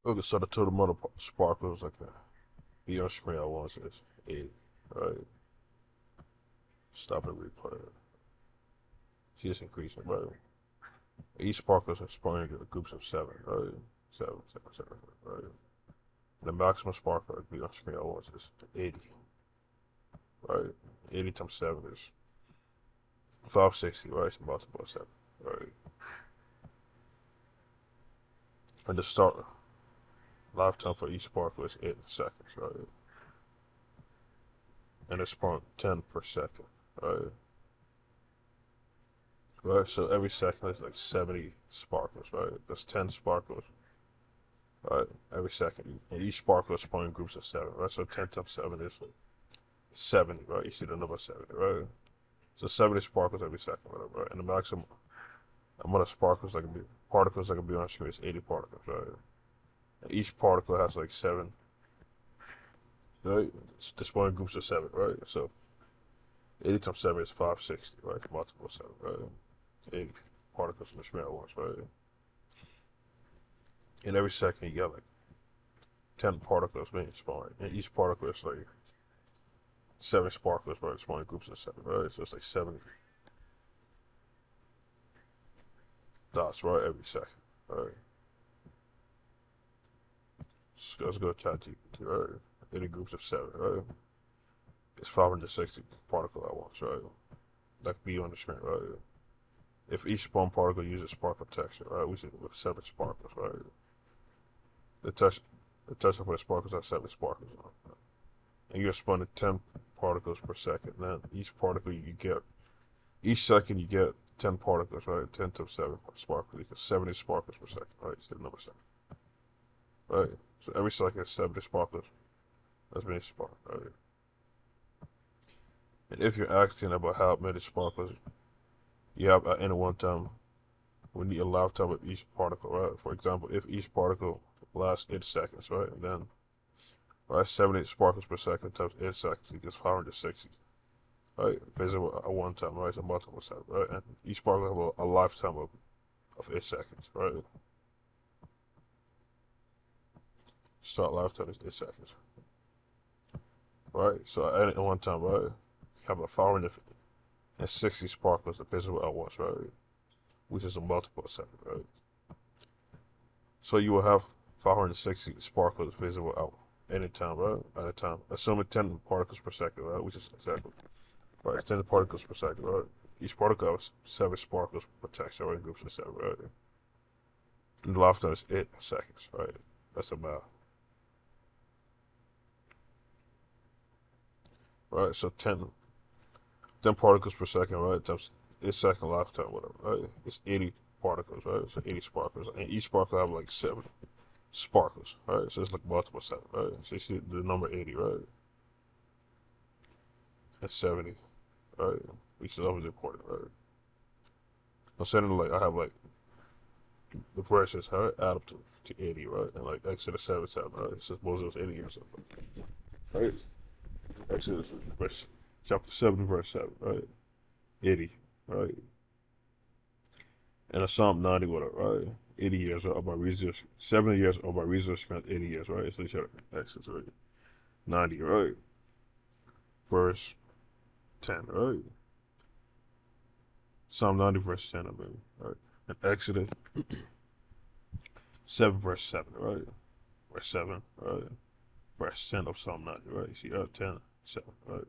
Okay, so the total amount of sparklers like be on screen at once is 80. Right? Stop and replay it. See it's increasing, right? Each sparkler is spawning in groups of seven, right? Seven, right? The maximum sparkler that be on screen at once is 80, right? 80 times 7 is 560, right? It's multiple of 7, right? And the start lifetime for each sparkler is 8 seconds, right? And it's spawned 10 per second, right? Right, so every second is like 70 sparklers, right? That's 10 sparklers, right? Every second. And each sparkler is spawned in groups of 7, right? So 10 times 7 is 70, right? You see the number 70, right? So 70 sparkles every second, whatever, right? And the maximum amount of sparkles that can be particles that can be on screen is 80 particles, right? And each particle has like 7, right? It's displaying groups of 7, right? So 80 times 7 is 560, right? Multiple of 7, right? 80 particles in the screen at once, right? And every second you got like 10 particles being spawned, and each particle is like 7 sparklers, right? Spawning groups of 7, right? So it's like 70 dots, right? Every second, right? So let's go to ChatGPT, right? In groups of 7, right? It's 560 particles at once, right? That could be on the screen, right? If each spawn particle uses sparkle texture, right? We see with 7 sparkles, right? The touch the texture for the sparkles has 7 sparkles on it. And you're spawning 10 particles per second. Then each second you get 10 particles, right? 10 to 7 sparkles. You get 70 sparkles per second, right? So the number 7, right? So every second is 70 sparkles that's being sparked, right? And if you're asking about how many sparkles you have at any one time, we need a lifetime of each particle, right? For example, if each particle lasts 8 seconds, right? Then, right, 70 sparkles per second times 8 seconds equals 560, right? Visible at one time, right? So multiple seconds, right? And each particle have a lifetime of 8 seconds, right? Start lifetime is 8 seconds, right? So at any one time, right? You have a 560 sparkles visible at once, right? Which is a multiple second, right? So you will have 560 sparkles visible out anytime, right? At a time. Assuming 10 particles per second, right? Which is exactly right. It's 10 particles per second, right? Each particle has 7 sparkles per section, right? In groups of 7, right? And the lifetime is 8 seconds, right? That's the math, right? So 10 particles per second, right? Times 8 second lifetime, whatever, right? It's 80 particles, right? So 80 sparkles. And each sparkle have like 7 sparkles, right? So it's like multiple 7, right? So you see the number 80, right? And 70, right? Which is always important, right? I'm saying like I have like the verses, how it add up to 80, right? And like Exodus 7 7, right? It says Moses was 80 years old, right? Exodus verse, chapter 7, verse 7, right? 80, right? And a Psalm 90, whatever, right? 80 years of my research, 70 years of my research spent 80 years, right? So you said Exodus, right? 90, right? Verse 10, right? Psalm 90, verse 10, I mean, right? And Exodus 7, verse 7, right? Verse 7, right? Verse 10 of Psalm 90, right? See, 10, 7, right?